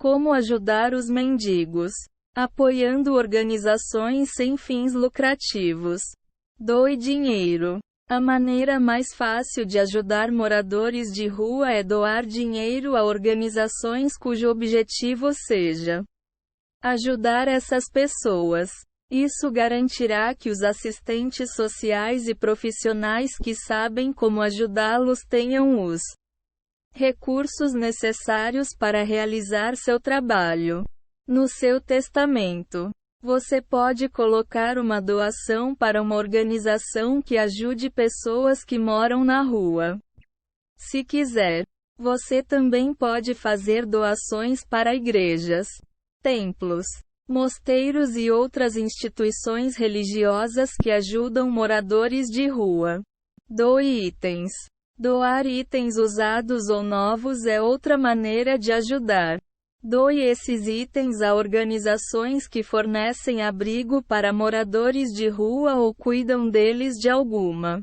Como ajudar os mendigos? Apoiando organizações sem fins lucrativos. Doe dinheiro. A maneira mais fácil de ajudar moradores de rua é doar dinheiro a organizações cujo objetivo seja ajudar essas pessoas. Isso garantirá que os assistentes sociais e profissionais que sabem como ajudá-los tenham os recursos necessários para realizar seu trabalho. No seu testamento, você pode colocar uma doação para uma organização que ajude pessoas que moram na rua. Se quiser, você também pode fazer doações para igrejas, templos, mosteiros e outras instituições religiosas que ajudam moradores de rua. Doe itens. Doar itens usados ou novos é outra maneira de ajudar. Doe esses itens a organizações que fornecem abrigo para moradores de rua ou cuidam deles de alguma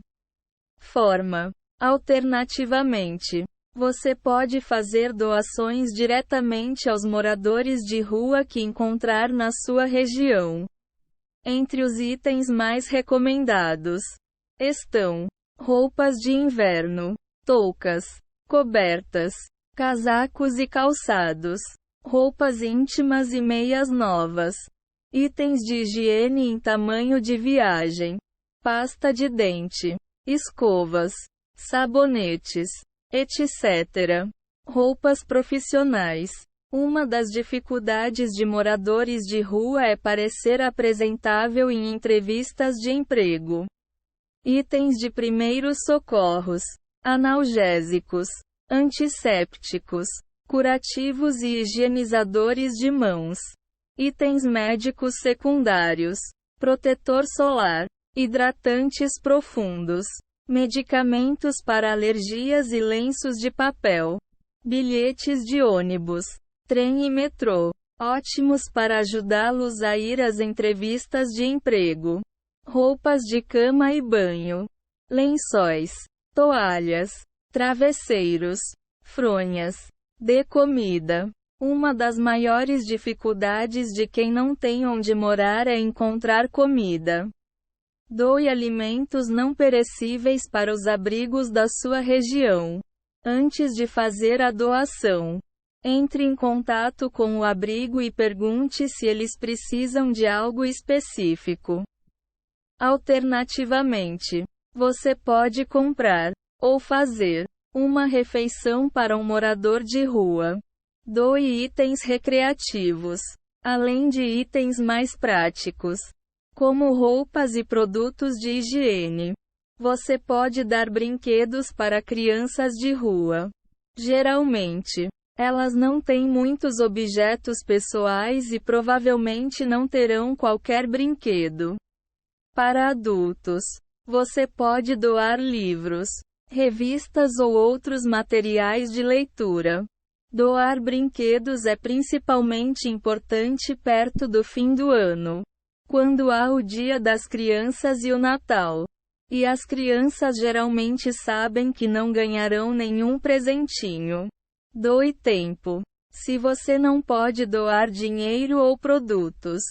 forma. Alternativamente, você pode fazer doações diretamente aos moradores de rua que encontrar na sua região. Entre os itens mais recomendados estão roupas de inverno, toucas, cobertas, casacos e calçados, roupas íntimas e meias novas, itens de higiene em tamanho de viagem, pasta de dente, escovas, sabonetes, etc. Roupas profissionais. Uma das dificuldades de moradores de rua é parecer apresentável em entrevistas de emprego. Itens de primeiros socorros, analgésicos, antissépticos, curativos e higienizadores de mãos. Itens médicos secundários, protetor solar, hidratantes profundos, medicamentos para alergias e lenços de papel. Bilhetes de ônibus, trem e metrô, ótimos para ajudá-los a ir às entrevistas de emprego. Roupas de cama e banho, lençóis, toalhas, travesseiros, fronhas. Dê comida. Uma das maiores dificuldades de quem não tem onde morar é encontrar comida. Doe alimentos não perecíveis para os abrigos da sua região. Antes de fazer a doação, entre em contato com o abrigo e pergunte se eles precisam de algo específico. Alternativamente, você pode comprar ou fazer uma refeição para um morador de rua. Doe itens recreativos, além de itens mais práticos, como roupas e produtos de higiene. Você pode dar brinquedos para crianças de rua. Geralmente, elas não têm muitos objetos pessoais e provavelmente não terão qualquer brinquedo. Para adultos, você pode doar livros, revistas ou outros materiais de leitura. Doar brinquedos é principalmente importante perto do fim do ano, quando há o Dia das Crianças e o Natal. E as crianças geralmente sabem que não ganharão nenhum presentinho. Doe tempo. Se você não pode doar dinheiro ou produtos,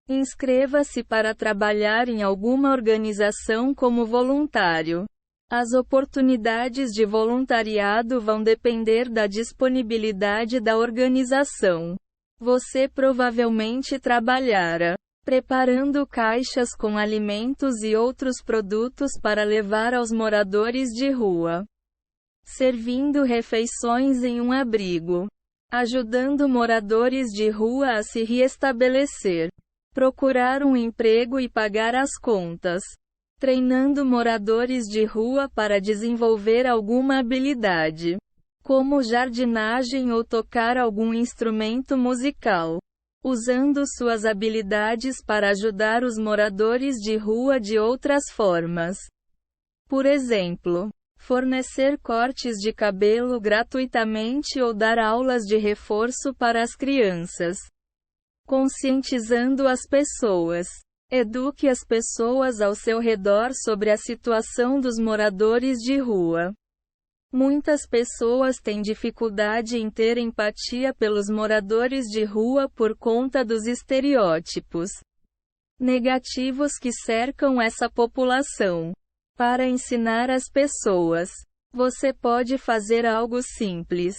inscreva-se para trabalhar em alguma organização como voluntário. As oportunidades de voluntariado vão depender da disponibilidade da organização. Você provavelmente trabalhará preparando caixas com alimentos e outros produtos para levar aos moradores de rua, servindo refeições em um abrigo, ajudando moradores de rua a se reestabelecer, procurar um emprego e pagar as contas, treinando moradores de rua para desenvolver alguma habilidade, como jardinagem ou tocar algum instrumento musical, usando suas habilidades para ajudar os moradores de rua de outras formas. Por exemplo, fornecer cortes de cabelo gratuitamente ou dar aulas de reforço para as crianças. Conscientizando as pessoas. Eduque as pessoas ao seu redor sobre a situação dos moradores de rua. Muitas pessoas têm dificuldade em ter empatia pelos moradores de rua por conta dos estereótipos negativos que cercam essa população. Para ensinar as pessoas, você pode fazer algo simples,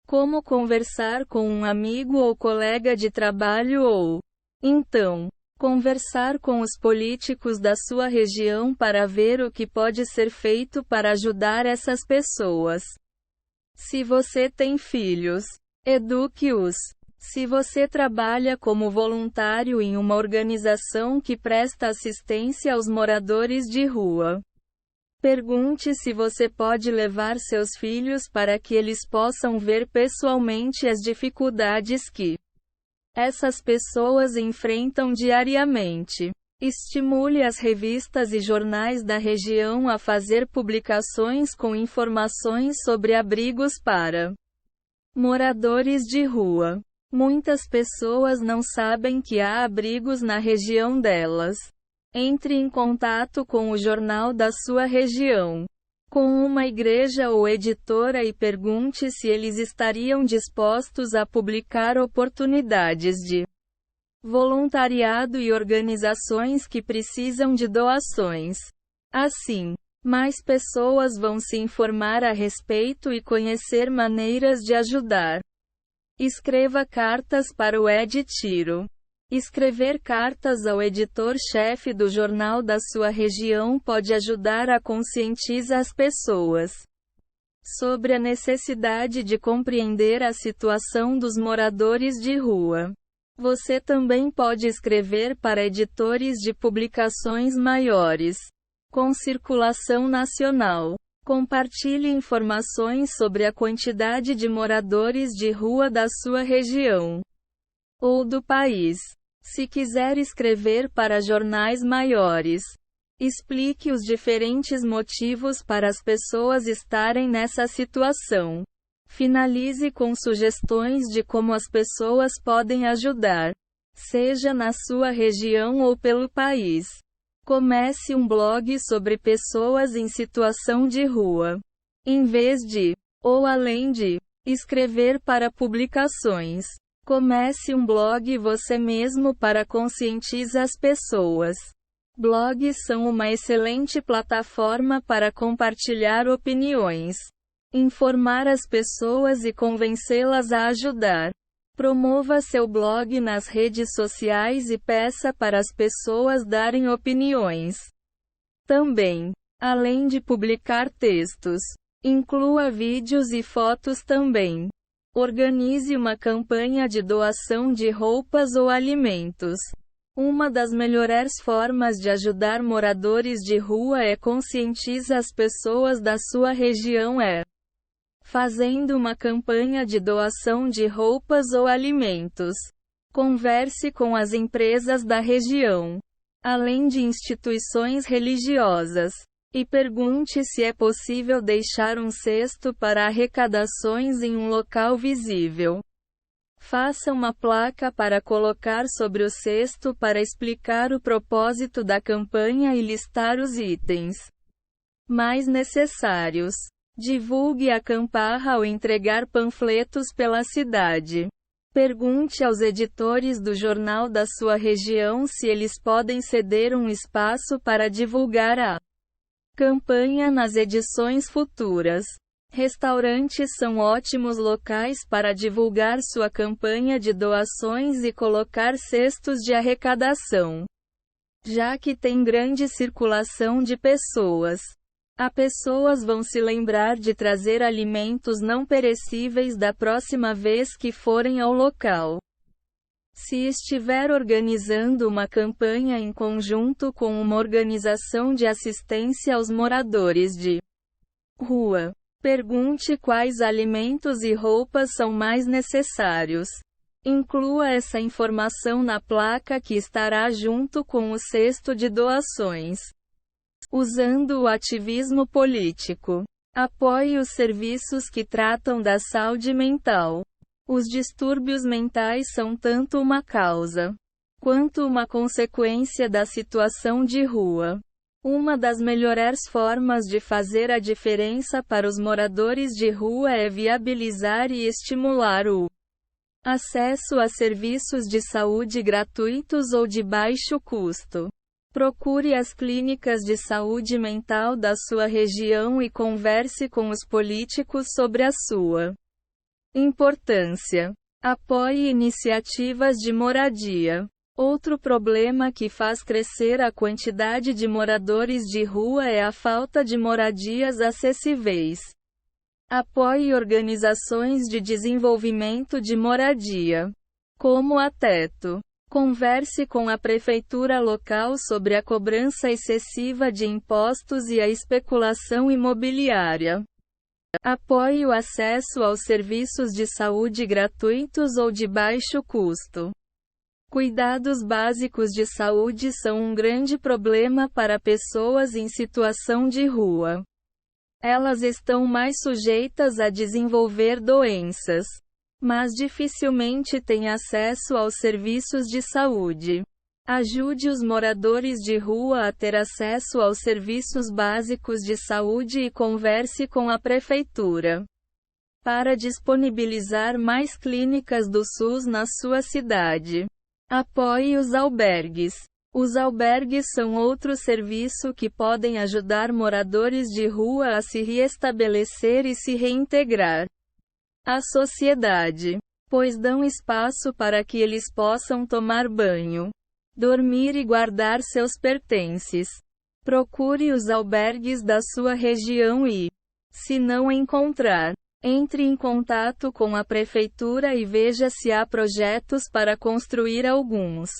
como conversar com um amigo ou colega de trabalho ou, então, conversar com os políticos da sua região para ver o que pode ser feito para ajudar essas pessoas. Se você tem filhos, eduque-os. Se você trabalha como voluntário em uma organização que presta assistência aos moradores de rua, pergunte se você pode levar seus filhos para que eles possam ver pessoalmente as dificuldades que essas pessoas enfrentam diariamente. Estimule as revistas e jornais da região a fazer publicações com informações sobre abrigos para moradores de rua. Muitas pessoas não sabem que há abrigos na região delas. Entre em contato com o jornal da sua região, com uma igreja ou editora e pergunte se eles estariam dispostos a publicar oportunidades de voluntariado e organizações que precisam de doações. Assim, mais pessoas vão se informar a respeito e conhecer maneiras de ajudar. Escreva cartas para o Ed Tiro. Escrever cartas ao editor-chefe do jornal da sua região pode ajudar a conscientizar as pessoas sobre a necessidade de compreender a situação dos moradores de rua. Você também pode escrever para editores de publicações maiores, com circulação nacional. Compartilhe informações sobre a quantidade de moradores de rua da sua região ou do país. Se quiser escrever para jornais maiores, explique os diferentes motivos para as pessoas estarem nessa situação. Finalize com sugestões de como as pessoas podem ajudar, seja na sua região ou pelo país. Comece um blog sobre pessoas em situação de rua. Em vez de, ou além de, escrever para publicações, comece um blog você mesmo para conscientizar as pessoas. Blogs são uma excelente plataforma para compartilhar opiniões, informar as pessoas e convencê-las a ajudar. Promova seu blog nas redes sociais e peça para as pessoas darem opiniões. Também, além de publicar textos, inclua vídeos e fotos também. Organize uma campanha de doação de roupas ou alimentos. Uma das melhores formas de ajudar moradores de rua é conscientizar as pessoas da sua região fazendo uma campanha de doação de roupas ou alimentos. Converse com as empresas da região, além de instituições religiosas, e pergunte se é possível deixar um cesto para arrecadações em um local visível. Faça uma placa para colocar sobre o cesto para explicar o propósito da campanha e listar os itens mais necessários. Divulgue a campanha ao entregar panfletos pela cidade. Pergunte aos editores do jornal da sua região se eles podem ceder um espaço para divulgar a campanha nas edições futuras. Restaurantes são ótimos locais para divulgar sua campanha de doações e colocar cestos de arrecadação, já que tem grande circulação de pessoas. As pessoas vão se lembrar de trazer alimentos não perecíveis da próxima vez que forem ao local. Se estiver organizando uma campanha em conjunto com uma organização de assistência aos moradores de rua, pergunte quais alimentos e roupas são mais necessários. Inclua essa informação na placa que estará junto com o cesto de doações. Usando o ativismo político. Apoie os serviços que tratam da saúde mental. Os distúrbios mentais são tanto uma causa quanto uma consequência da situação de rua. Uma das melhores formas de fazer a diferença para os moradores de rua é viabilizar e estimular o acesso a serviços de saúde gratuitos ou de baixo custo. Procure as clínicas de saúde mental da sua região e converse com os políticos sobre a sua importância. Apoie iniciativas de moradia. Outro problema que faz crescer a quantidade de moradores de rua é a falta de moradias acessíveis. Apoie organizações de desenvolvimento de moradia, como a Teto. Converse com a prefeitura local sobre a cobrança excessiva de impostos e a especulação imobiliária. Apoie o acesso aos serviços de saúde gratuitos ou de baixo custo. Cuidados básicos de saúde são um grande problema para pessoas em situação de rua. Elas estão mais sujeitas a desenvolver doenças, mas dificilmente têm acesso aos serviços de saúde. Ajude os moradores de rua a ter acesso aos serviços básicos de saúde e converse com a prefeitura para disponibilizar mais clínicas do SUS na sua cidade. Apoie os albergues. Os albergues são outro serviço que podem ajudar moradores de rua a se reestabelecer e se reintegrar à sociedade, pois dão espaço para que eles possam tomar banho, dormir e guardar seus pertences. Procure os albergues da sua região e, se não encontrar, entre em contato com a prefeitura e veja se há projetos para construir alguns.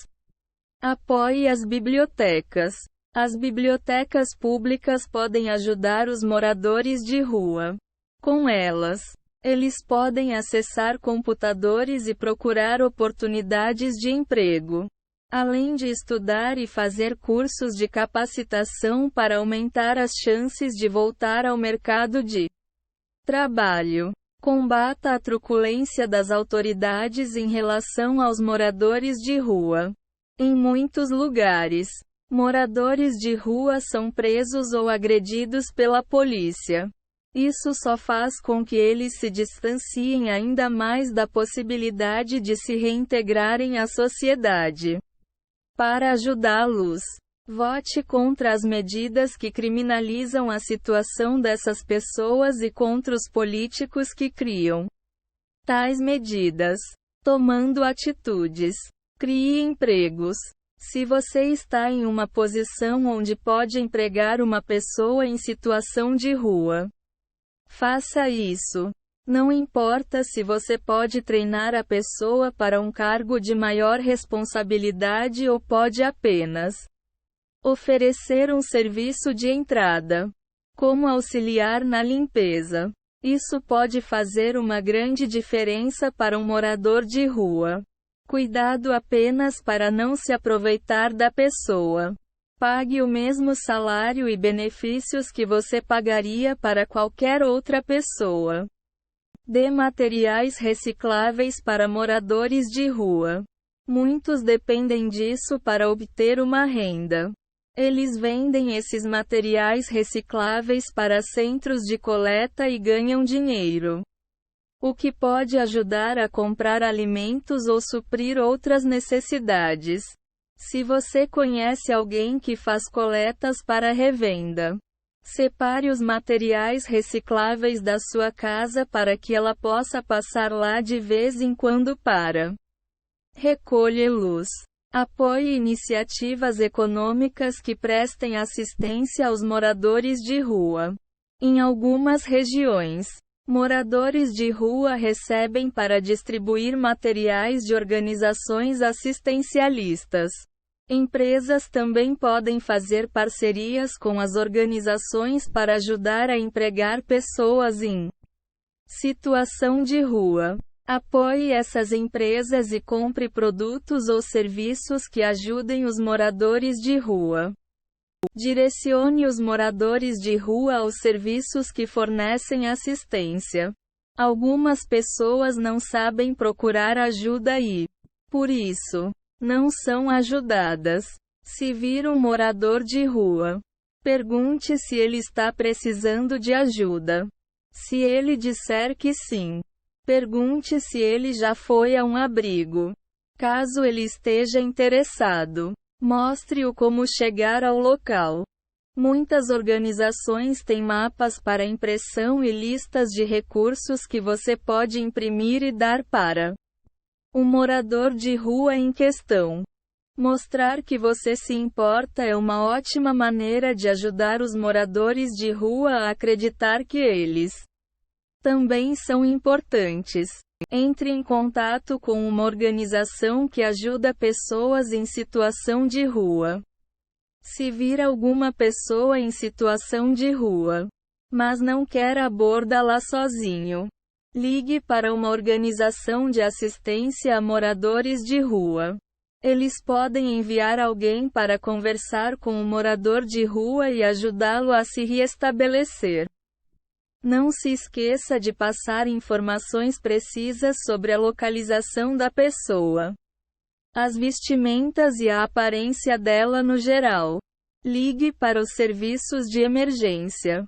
Apoie as bibliotecas. As bibliotecas públicas podem ajudar os moradores de rua. Com elas, eles podem acessar computadores e procurar oportunidades de emprego, além de estudar e fazer cursos de capacitação para aumentar as chances de voltar ao mercado de trabalho. Combata a truculência das autoridades em relação aos moradores de rua. Em muitos lugares, moradores de rua são presos ou agredidos pela polícia. Isso só faz com que eles se distanciem ainda mais da possibilidade de se reintegrarem à sociedade. Para ajudá-los, vote contra as medidas que criminalizam a situação dessas pessoas e contra os políticos que criam tais medidas. Tomando atitudes. Crie empregos. Se você está em uma posição onde pode empregar uma pessoa em situação de rua, faça isso. Não importa se você pode treinar a pessoa para um cargo de maior responsabilidade ou pode apenas oferecer um serviço de entrada, como auxiliar na limpeza. Isso pode fazer uma grande diferença para um morador de rua. Cuidado apenas para não se aproveitar da pessoa. Pague o mesmo salário e benefícios que você pagaria para qualquer outra pessoa. Dê materiais recicláveis para moradores de rua. Muitos dependem disso para obter uma renda. Eles vendem esses materiais recicláveis para centros de coleta e ganham dinheiro, o que pode ajudar a comprar alimentos ou suprir outras necessidades. Se você conhece alguém que faz coletas para revenda, separe os materiais recicláveis da sua casa para que ela possa passar lá de vez em quando para recolhê-los. Apoie iniciativas econômicas que prestem assistência aos moradores de rua. Em algumas regiões, moradores de rua recebem para distribuir materiais de organizações assistencialistas. Empresas também podem fazer parcerias com as organizações para ajudar a empregar pessoas em situação de rua. Apoie essas empresas e compre produtos ou serviços que ajudem os moradores de rua. Direcione os moradores de rua aos serviços que fornecem assistência. Algumas pessoas não sabem procurar ajuda e, por isso, não são ajudadas. Se vir um morador de rua Pergunte se ele está precisando de ajuda. Se ele disser que sim, pergunte se ele já foi a um abrigo. Caso ele esteja interessado, mostre-o como chegar ao local. Muitas organizações têm mapas para impressão e listas de recursos que você pode imprimir e dar para o morador de rua em questão. Mostrar que você se importa é uma ótima maneira de ajudar os moradores de rua a acreditar que eles também são importantes. Entre em contato com uma organização que ajuda pessoas em situação de rua. Se vir alguma pessoa em situação de rua, mas não quer abordá-la sozinho, ligue para uma organização de assistência a moradores de rua. Eles podem enviar alguém para conversar com o morador de rua e ajudá-lo a se reestabelecer. Não se esqueça de passar informações precisas sobre a localização da pessoa, as vestimentas e a aparência dela no geral. Ligue para os serviços de emergência.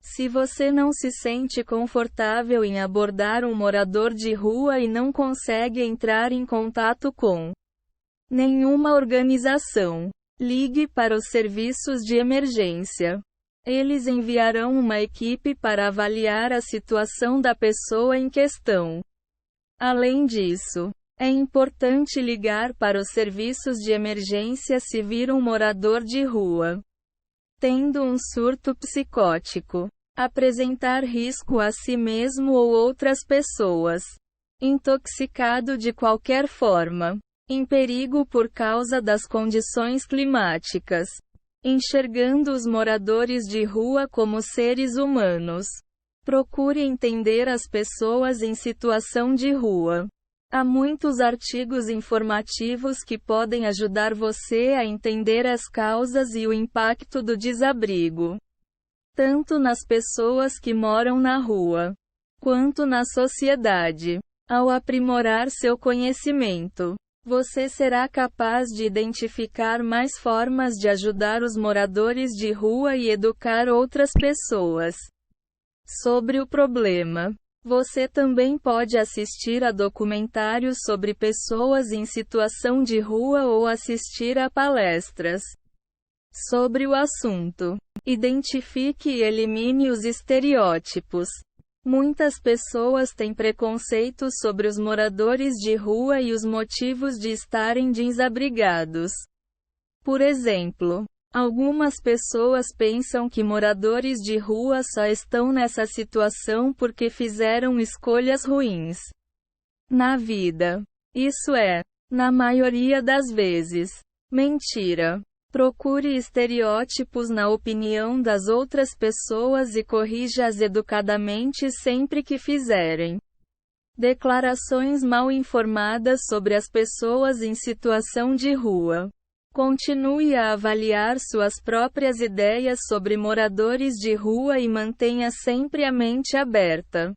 Se você não se sente confortável em abordar um morador de rua e não consegue entrar em contato com nenhuma organização, ligue para os serviços de emergência. Eles enviarão uma equipe para avaliar a situação da pessoa em questão. Além disso, é importante ligar para os serviços de emergência se vir um morador de rua tendo um surto psicótico, apresentar risco a si mesmo ou outras pessoas, intoxicado de qualquer forma, em perigo por causa das condições climáticas, enxergando os moradores de rua como seres humanos. Procure entender as pessoas em situação de rua. Há muitos artigos informativos que podem ajudar você a entender as causas e o impacto do desabrigo, tanto nas pessoas que moram na rua, quanto na sociedade. Ao aprimorar seu conhecimento, você será capaz de identificar mais formas de ajudar os moradores de rua e educar outras pessoas sobre o problema. Você também pode assistir a documentários sobre pessoas em situação de rua ou assistir a palestras sobre o assunto. Identifique e elimine os estereótipos. Muitas pessoas têm preconceitos sobre os moradores de rua e os motivos de estarem desabrigados. Por exemplo, algumas pessoas pensam que moradores de rua só estão nessa situação porque fizeram escolhas ruins na vida. Isso é, na maioria das vezes, mentira. Procure estereótipos na opinião das outras pessoas e corrija-as educadamente sempre que fizerem declarações mal informadas sobre as pessoas em situação de rua. Continue a avaliar suas próprias ideias sobre moradores de rua e mantenha sempre a mente aberta.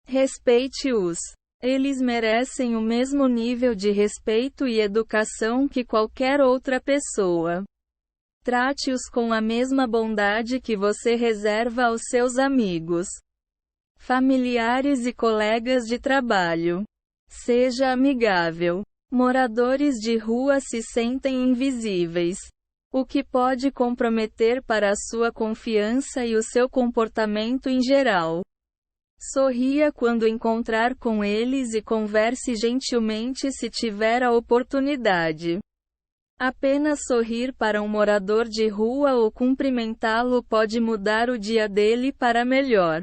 Respeite-os. Eles merecem o mesmo nível de respeito e educação que qualquer outra pessoa. Trate-os com a mesma bondade que você reserva aos seus amigos, familiares e colegas de trabalho. Seja amigável. Moradores de rua se sentem invisíveis, o que pode comprometer para a sua confiança e o seu comportamento em geral. Sorria quando encontrar com eles e converse gentilmente se tiver a oportunidade. Apenas sorrir para um morador de rua ou cumprimentá-lo pode mudar o dia dele para melhor.